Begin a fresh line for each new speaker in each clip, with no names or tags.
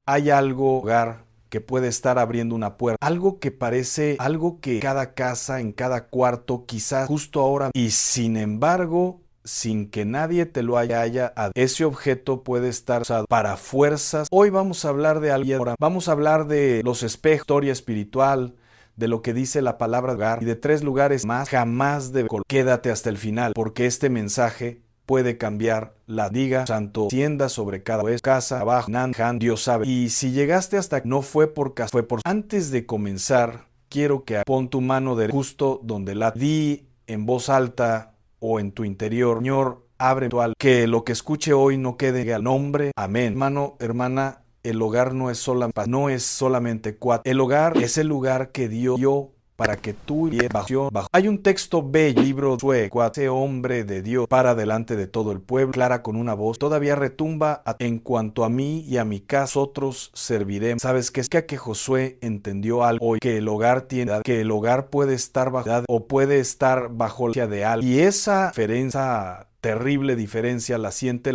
hay algo, hogar, que puede estar abriendo una puerta. Algo que parece, algo que cada casa, en cada cuarto, quizás justo ahora. Y sin embargo, sin que nadie te lo haya ese objeto puede estar usado para fuerzas. Hoy vamos a hablar de algo. Vamos a hablar de los espejos, historia espiritual, de lo que dice la palabra hogar y de 3 lugares más. Jamás quédate hasta el final, porque este mensaje puede cambiar la diga santo tienda sobre cada vez casa abajo Nanhan Dios sabe. Y si llegaste hasta no fue por caso, fue por. Antes de comenzar, quiero que pon tu mano de justo donde la di en voz alta o en tu interior. Señor, abre tu alma, que lo que escuche hoy no quede al nombre. Amén. Hermano, hermana, el hogar no es solamente cuatro. El hogar es el lugar que Dios dio para que tú bajo. Hay un texto bello, libro de ese hombre de Dios para delante de todo el pueblo, clara con una voz, todavía retumba en cuanto a mí y a mi casa, nosotros serviremos. ¿Sabes qué? Es que Josué entendió algo hoy, que el hogar tiene, que el hogar puede estar bajo o puede estar bajo la de algo. Y esa diferencia, terrible diferencia, la sienten.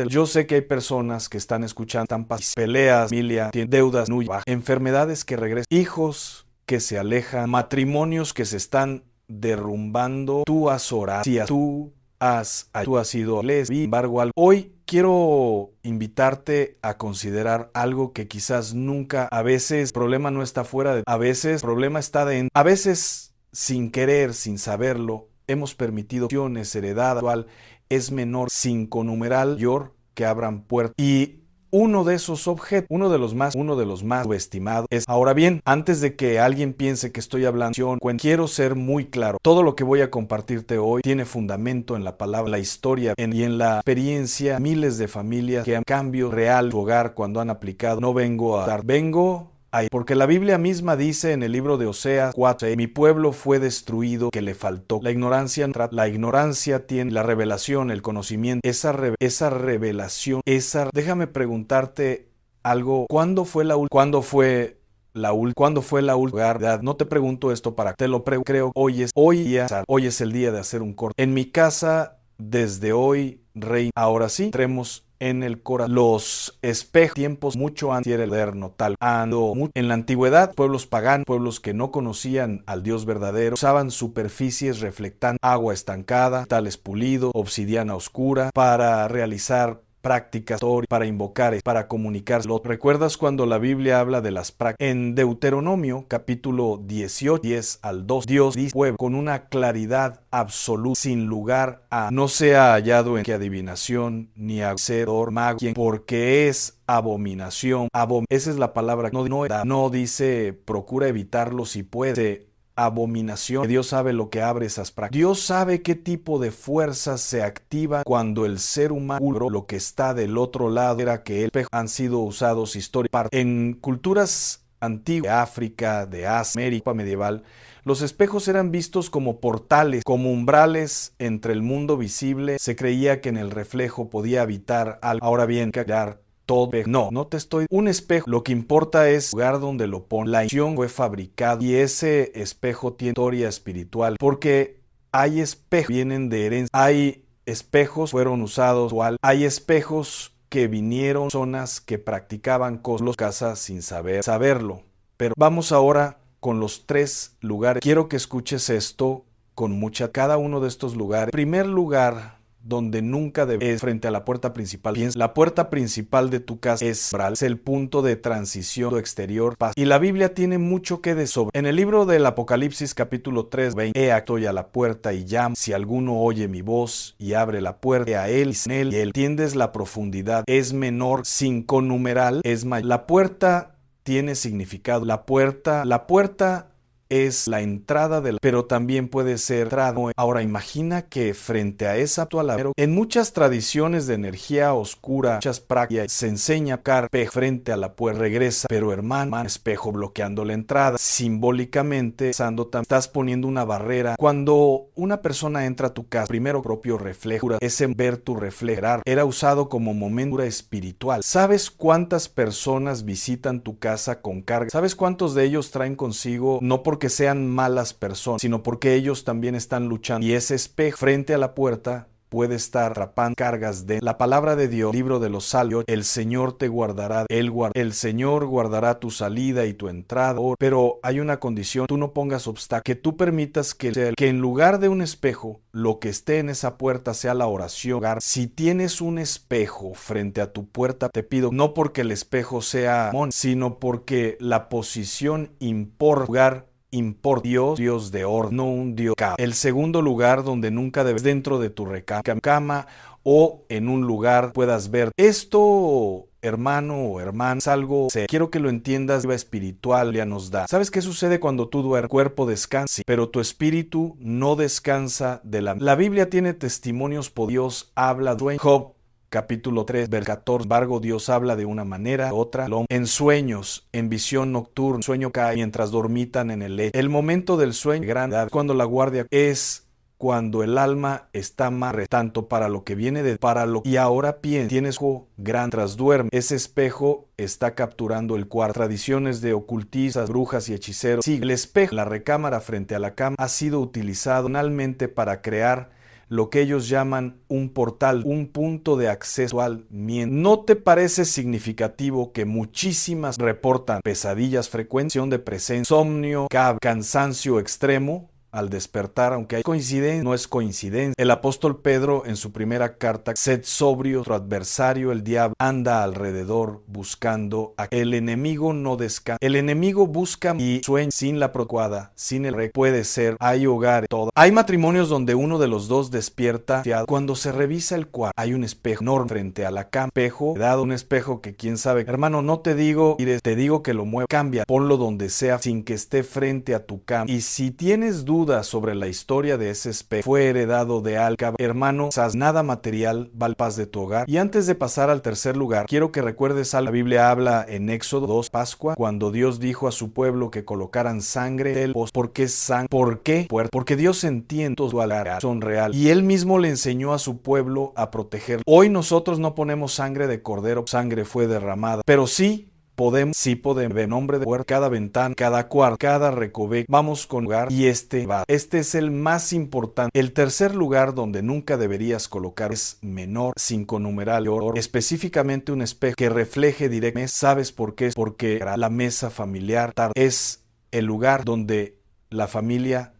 Yo sé que hay personas que están escuchando, peleas, familia, deudas, enfermedades que regresan, hijos que se alejan, matrimonios que se están derrumbando. Tú has orado, tú has sido, sin embargo, hoy quiero invitarte a considerar algo que quizás nunca, a veces el problema no está fuera de, a veces el problema está dentro, a veces sin querer, sin saberlo, hemos permitido acciones heredadas, es menor, sin numeral mayor que abran puertas. Y uno de esos objetos, uno de los más subestimados es, ahora bien, antes de que alguien piense que estoy hablando, quiero ser muy claro. Todo lo que voy a compartirte hoy tiene fundamento en la palabra, la historia y en la experiencia. Miles de familias que han cambio real su hogar cuando han aplicado. No vengo a dar, vengo ahí, porque la Biblia misma dice en el libro de Oseas 4, mi pueblo fue destruido, que le faltó. La ignorancia tiene la revelación, el conocimiento, esa revelación, déjame preguntarte algo, ¿cuándo fue la última última? No te pregunto esto para, te lo creo, hoy es el día de hacer un corte. En mi casa, desde hoy, rey, ahora sí, entremos en el corazón. Los espejos, tiempos mucho antes del moderno, en la antigüedad, pueblos paganos, pueblos que no conocían al Dios verdadero, usaban superficies reflectantes, agua estancada, tales pulido, obsidiana oscura, para realizar prácticas, para invocar, para comunicarse. ¿Recuerdas cuando la Biblia habla de las prácticas? En Deuteronomio, capítulo 18, 10 al 2, Dios dice, con una claridad absoluta, sin lugar a no sea hallado en que adivinación, ni hacedor, mago, porque es abominación. Esa es la palabra, no dice procura evitarlo si puede. Abominación. Dios sabe lo que abre esas prácticas. Dios sabe qué tipo de fuerzas se activan cuando el ser humano, lo que está del otro lado, era que el espejo han sido usados históricamente. En culturas antiguas de África, de Asia, América medieval, los espejos eran vistos como portales, como umbrales entre el mundo visible. Se creía que en el reflejo podía habitar algo. Ahora bien, no te estoy. Un espejo, lo que importa es el lugar donde lo pone. La intención fue fabricado y ese espejo tiene historia espiritual, porque hay espejos que vienen de herencia, hay espejos que fueron usados, hay espejos que vinieron zonas que practicaban cosas, casas sin saberlo. Pero vamos ahora con los 3 lugares. Quiero que escuches esto con cada uno de estos lugares. Primer lugar, donde nunca debes, frente a la puerta principal. La puerta principal de tu casa es el punto de transición exterior. Y la Biblia tiene mucho que decir sobre. En el libro del Apocalipsis capítulo 3, 20, estoy a la puerta y llamo. Si alguno oye mi voz y abre la puerta a él, y él entiendes la profundidad. Es menor, 5 numeral, es mayor. La puerta tiene significado. La puerta es la entrada pero también puede ser entrada. Ahora imagina que frente a esa en muchas tradiciones de energía oscura, muchas prácticas, se enseña frente a la puerta, regresa, pero hermano, espejo bloqueando la entrada, simbólicamente, estás poniendo una barrera. Cuando una persona entra a tu casa, primero propio reflejo, es en ver tu reflejo, era usado como momento espiritual. ¿Sabes cuántas personas visitan tu casa con carga? ¿Sabes cuántos de ellos traen consigo, no porque sean malas personas, sino porque ellos también están luchando? Y ese espejo frente a la puerta puede estar atrapando cargas de la palabra de Dios. Libro de los Salmos, el Señor te guardará, el Señor guardará tu salida y tu entrada. Pero hay una condición: tú no pongas obstáculos, que tú permitas que en lugar de un espejo, lo que esté en esa puerta sea la oración. Si tienes un espejo frente a tu puerta, te pido, no porque el espejo sea sino porque la posición importa. Dios de orden, no un Dios. El segundo lugar donde nunca debes, dentro de tu cama o en un lugar puedas ver. Esto, hermano o hermana, es algo, quiero que lo entiendas, espiritual ya nos da. ¿Sabes qué sucede cuando tu cuerpo descansa? Pero tu espíritu no descansa de la Biblia tiene testimonios por Dios, habla de Job. Capítulo 3, versículo 14. Sin embargo, Dios habla de una manera, otra. En sueños, en visión nocturna, sueño cae mientras dormitan en el lecho. El momento del sueño, grande, cuando la guardia es cuando el alma está más tanto para lo que viene y ahora tienes gran tras duerme. Ese espejo está capturando el cuarto. Tradiciones de ocultistas, brujas y hechiceros. Sí, el espejo, la recámara frente a la cama, ha sido utilizado finalmente para crear lo que ellos llaman un portal, un punto de acceso al miento. ¿No te parece significativo que muchísimas reportan pesadillas, frecuencia de presencia, insomnio, cansancio extremo al despertar, aunque hay coincidencia, no es coincidencia? El apóstol Pedro en su primera carta: sed sobrio, tu adversario el diablo anda alrededor buscando a el enemigo no descansa. El enemigo busca y sueña sin la procuada, sin el puede ser. Hay hogares, hay matrimonios donde uno de los dos despierta. Cuando se revisa el cuarto, hay un espejo enorme frente a la cama. Un espejo que quién sabe. Hermano, no te digo, te digo que lo mueva, cambia, ponlo donde sea sin que esté frente a tu cama. Y si tienes dudas sobre la historia de ese espejo, fue heredado de Alcaba, hermano, nada material va al paz de tu hogar. Y antes de pasar al tercer lugar, quiero que recuerdes algo. La Biblia habla en Éxodo 2, Pascua, cuando Dios dijo a su pueblo que colocaran sangre del pozo. ¿Por qué sangre? ¿Por qué? Porque Dios entiende su son real. Y Él mismo le enseñó a su pueblo a proteger. Hoy nosotros no ponemos sangre de cordero, sangre fue derramada, pero sí podemos, en nombre de cada ventana, cada cuarto, cada recoveco, vamos con lugar y este es el más importante. El tercer lugar donde nunca deberías colocar es menor, 5 numeral, específicamente un espejo que refleje directamente. ¿Sabes por qué? Porque la mesa familiar es el lugar donde la familia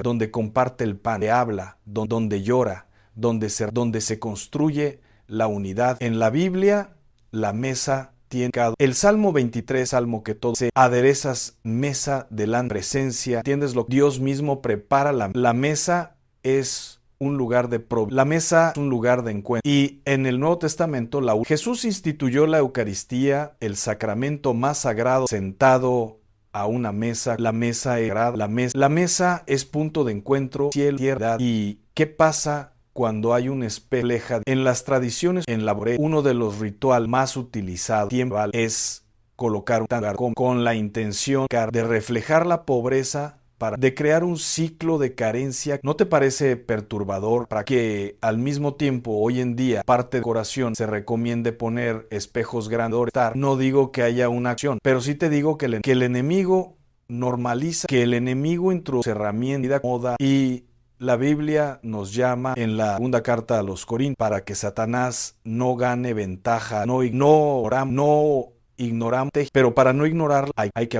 donde comparte el pan, donde habla, donde llora, donde se construye la unidad. En la Biblia, la mesa el Salmo 23, salmo que todo se aderezas mesa de la presencia. ¿Entiendes lo que Dios mismo prepara? La mesa es un lugar de la mesa es un lugar de encuentro. Y en el Nuevo Testamento, Jesús instituyó la Eucaristía, el sacramento más sagrado, sentado a una mesa. La mesa es punto de encuentro, cielo, tierra. ¿Y qué pasa cuando hay un espejo? En las tradiciones, uno de los rituales más utilizados es colocar un tangar con la intención de reflejar la pobreza, de crear un ciclo de carencia. ¿No te parece perturbador para que al mismo tiempo hoy en día, parte de decoración, se recomiende poner espejos grandes? No digo que haya una acción, pero sí te digo que el enemigo normaliza, que el enemigo introduce herramientas, moda, y la Biblia nos llama en la segunda carta a los Corintios para que Satanás no gane ventaja, no ignoramos, pero para no ignorarla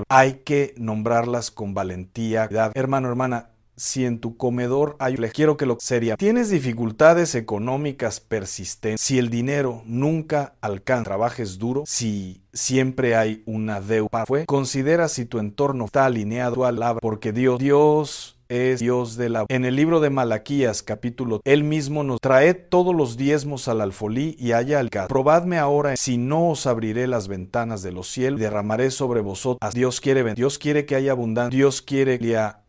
hay que nombrarlas con valentía. Hermano, hermana, si en tu comedor quiero que lo sería, tienes dificultades económicas persistentes, si el dinero nunca alcanza, trabajes duro, si siempre hay una deuda, considera si tu entorno está alineado a la, porque Dios es Dios de la... En el libro de Malaquías, capítulo, Él mismo nos trae todos los diezmos al alfolí y haya al caso. Probadme ahora, si no os abriré las ventanas de los cielos, derramaré sobre vosotros. Dios quiere que haya abundancia, Dios quiere que haya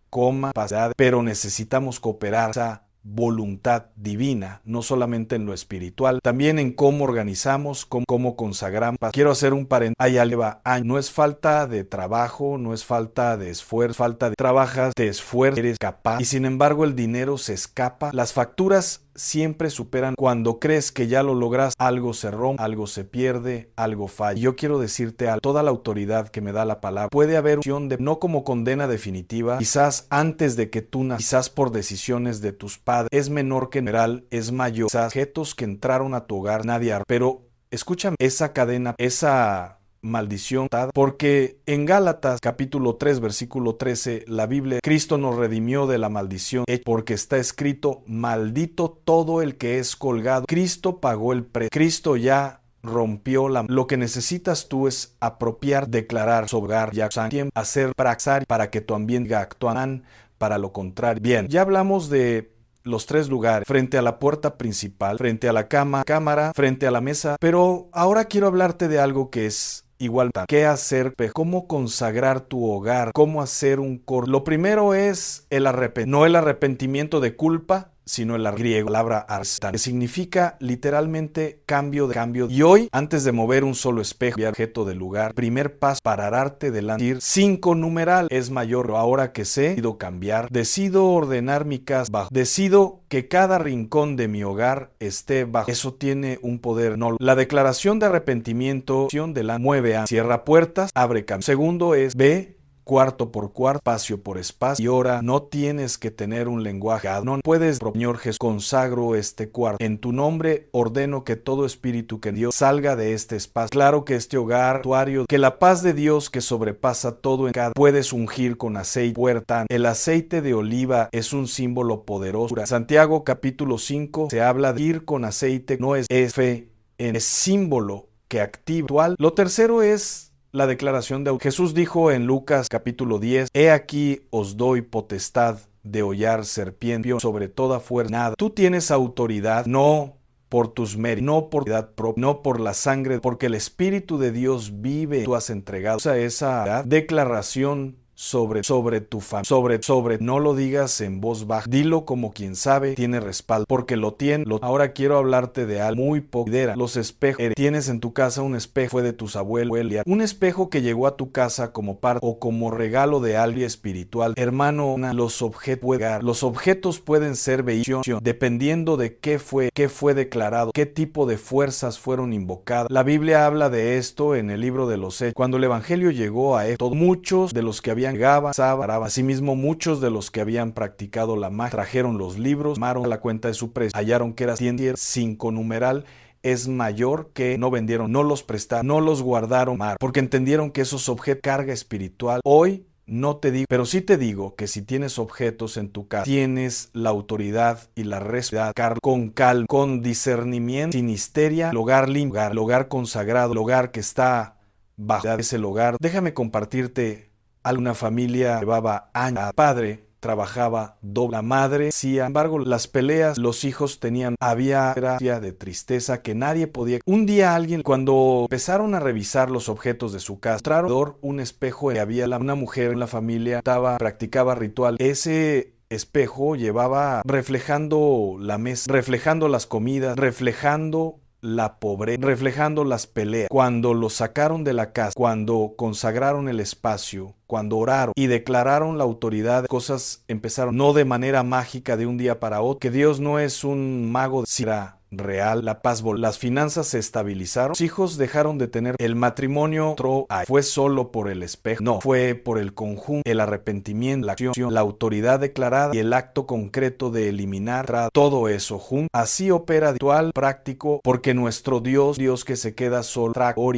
paz, pero necesitamos cooperar. Esa voluntad divina, no solamente en lo espiritual, también en cómo organizamos, cómo consagramos. Quiero hacer un paréntesis. Hay algo, no es falta de trabajo, no es falta de esfuerzo, trabajas, te esfuerzas, eres capaz, y sin embargo el dinero se escapa. Las facturas siempre superan. Cuando crees que ya lo logras, algo se rompe, algo se pierde, algo falla. Yo quiero decirte a toda la autoridad que me da la palabra, puede haber opción de no como condena definitiva, quizás antes de que tú nacieras, quizás por decisiones de tus padres, es menor que general, es mayor, quizás objetos que entraron a tu hogar, nadie, pero escúchame, esa cadena, esa maldición, porque en Gálatas capítulo 3 versículo 13 la Biblia, Cristo nos redimió de la maldición, porque está escrito, maldito todo el que es colgado. Cristo pagó el precio, Cristo ya rompió lo que necesitas tú es apropiar, declarar, sobrar, ya hacer praxar para que tu ambiente actúan para lo contrario. Bien, ya hablamos de los tres lugares, frente a la puerta principal, frente a la cámara, frente a la mesa, pero ahora quiero hablarte de algo que es igual. ¿Qué hacer? Cómo consagrar tu hogar, cómo hacer un coro. Lo primero es el arrepentimiento, no el arrepentimiento de culpa, sino el griego, palabra arstan, que significa literalmente cambio. Y hoy, antes de mover un solo espejo y objeto del lugar, primer paso, pararte delante, 5 numeral, es mayor. Ahora que sé, decido cambiar, decido ordenar mi casa bajo, decido que cada rincón de mi hogar esté bajo. Eso tiene un poder. No, la declaración de arrepentimiento de la mueve a cierra puertas, abre camino. Segundo es ve cuarto por cuarto, espacio por espacio, y ahora no tienes que tener un lenguaje, no puedes, Señor Jesús, consagro este cuarto, en tu nombre ordeno que todo espíritu que Dios salga de este espacio, claro que este hogar, que la paz de Dios que sobrepasa todo en cada, puedes ungir con aceite, puerta, el aceite de oliva es un símbolo poderoso. Santiago capítulo 5 se habla de ir con aceite, no es fe, es símbolo que activa. Lo tercero es la declaración de Jesús dijo en Lucas capítulo 10, he aquí os doy potestad de hollar serpientes sobre toda fuerza. Nada. Tú tienes autoridad, no por tus méritos, no por propia, no por la sangre, porque el Espíritu de Dios vive. Tú has entregado esa declaración sobre tu familia, no lo digas en voz baja, dilo como quien sabe, tiene respaldo, porque lo tiene. Ahora quiero hablarte de algo muy poderoso, los espejos. Tienes en tu casa un espejo, fue de tus abuelos, un espejo que llegó a tu casa como parte o como regalo de alguien espiritual. Hermano, los objetos pueden ser vehículos, dependiendo de qué fue declarado, qué tipo de fuerzas fueron invocadas. La Biblia habla de esto en el libro de los Hechos. Cuando el Evangelio llegó a esto, muchos de los que habían asimismo muchos de los que habían practicado la magia trajeron los libros, tomaron la cuenta de su precio, hallaron que era 5 numeral, es mayor que no vendieron, no los prestaron, no los guardaron, porque entendieron que esos objetos carga espiritual. Hoy no te digo, pero sí te digo que si tienes objetos en tu casa, tienes la autoridad y la responsabilidad con calma, con discernimiento, sin histeria, el hogar limpio, el hogar consagrado, el hogar que está bajo ese hogar. Déjame compartirte. Alguna familia llevaba años, padre trabajaba doble, la madre, sin embargo las peleas, los hijos tenían, había gracia de tristeza que nadie podía. Un día alguien, cuando empezaron a revisar los objetos de su casa, trajeron un espejo y había una mujer en la familia, practicaba ritual. Ese espejo llevaba reflejando la mesa, reflejando las comidas, reflejando la pobreza, reflejando las peleas. Cuando lo sacaron de la casa, cuando consagraron el espacio, cuando oraron y declararon la autoridad, cosas empezaron, no de manera mágica de un día para otro, que Dios no es un mago de real, la paz volvió, las finanzas se estabilizaron, los hijos dejaron de tener, el matrimonio fue solo por el espejo, no, fue por el conjunto, el arrepentimiento, la acción, la autoridad declarada y el acto concreto de eliminar todo eso junto. Así opera ritual práctico, porque nuestro Dios que se queda solo,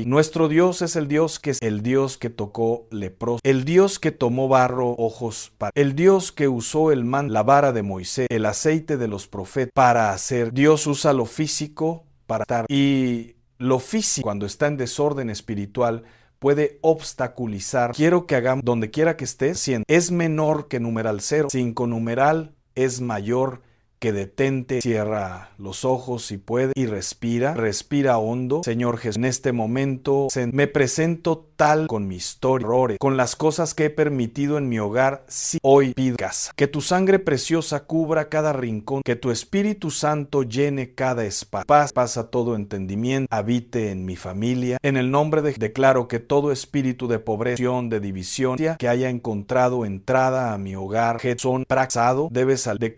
nuestro Dios es el Dios que tocó leproso, el Dios que tomó barro, ojos, el Dios que usó la vara de Moisés, el aceite de los profetas para hacer. Dios usa lo físico para estar, y lo físico cuando está en desorden espiritual puede obstaculizar. Quiero que hagamos, donde quiera que estés, es menor que numeral 0, 5 numeral es mayor que detente, cierra los ojos si puede y respira hondo. Señor Jesús, en este momento me presento tal con mi historia, errores, con las cosas que he permitido en mi hogar. Si hoy pido casa, que tu sangre preciosa cubra cada rincón, que tu Espíritu Santo llene cada espacio, pasa todo entendimiento, habite en mi familia. En el nombre de declaro que todo espíritu de pobreza, de división que haya encontrado entrada a mi hogar, son praxado, debe salir.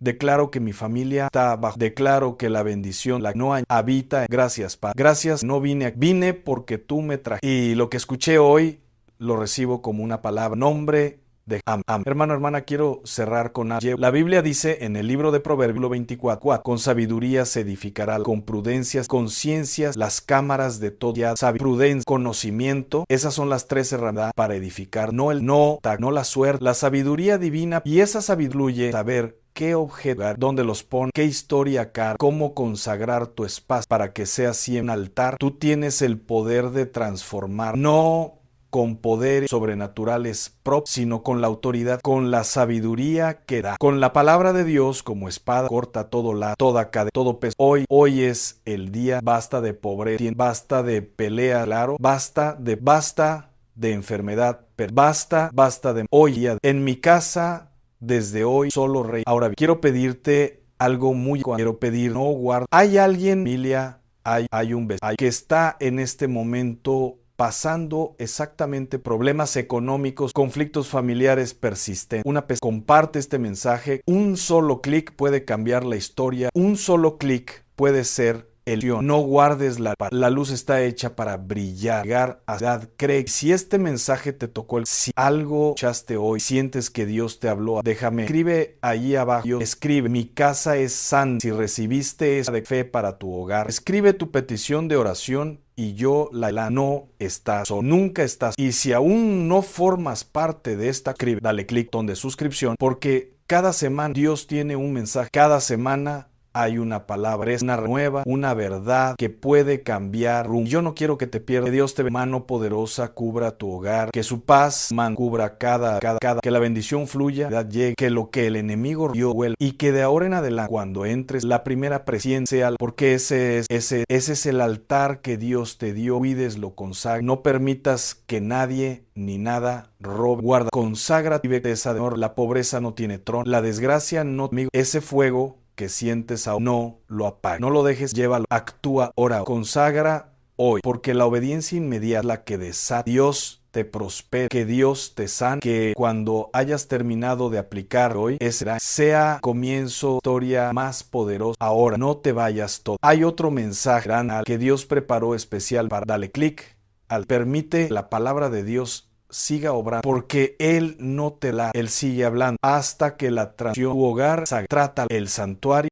Declaro que mi familia está bajo. Declaro que la bendición la no habita. Gracias, Padre. Gracias, no vine porque tú me trajiste. Y lo que escuché hoy lo recibo como una palabra. Nombre de Hermano, hermana, quiero cerrar con algo. La Biblia dice en el libro de Proverbios 24, con sabiduría se edificará, con prudencias, con ciencias, las cámaras de todo prudencia, conocimiento. Esas son las tres herramientas para edificar, no la suerte, la sabiduría divina, y esa sabiduría saber qué objeto, dónde los pone, qué historia acá, cómo consagrar tu espacio para que sea siempre un altar. Tú tienes el poder de transformar, no con poderes sobrenaturales propios, sino con la autoridad, con la sabiduría que da, con la palabra de Dios como espada, corta toda cadena, todo peso. Hoy es el día, basta de pobreza, basta de pelea, claro, basta de enfermedad, basta de hoy. En mi casa, desde hoy, solo rey. Ahora, quiero pedirte algo quiero pedir, no guarda. Hay alguien, familia, hay un vecino que está en este momento pasando exactamente problemas económicos, conflictos familiares persistentes. Comparte este mensaje. Un solo clic puede cambiar la historia. Un solo clic puede ser no guardes la luz está hecha para brillar, llegar a edad. Cree, si este mensaje te tocó, si algo escuchaste hoy, sientes que Dios te habló, déjame, escribe ahí abajo, escribe, mi casa es santa, si recibiste esa de fe para tu hogar, escribe tu petición de oración y yo no estás o nunca estás. Y si aún no formas parte de esta, dale clic donde suscripción, porque cada semana Dios tiene un mensaje, cada semana hay una palabra, es una nueva, una verdad que puede cambiar rumbo. Yo no quiero que te pierdas. Que Dios te mano poderosa cubra tu hogar, que su paz cubra que la bendición fluya, llegue, que lo que el enemigo dio vuelva, y que de ahora en adelante, cuando entres, la primera presencia, porque ese es el altar que Dios te dio, cuides, lo consagres, no permitas que nadie ni nada robe, guarda, consagra y vete esa de honor. La pobreza no tiene trono, la desgracia no, ese fuego que sientes aún no lo apagues, no lo dejes, llévalo, actúa, ora, consagra hoy, porque la obediencia inmediata es la que desata. Dios te prospere, que Dios te sane, que cuando hayas terminado de aplicar hoy, sea comienzo historia más poderosa. Ahora, no te vayas todo. Hay otro mensaje que Dios preparó especial para dale clic, permite la palabra de Dios siga obrando, porque Él no te Él sigue hablando hasta que la transición tu hogar trata el santuario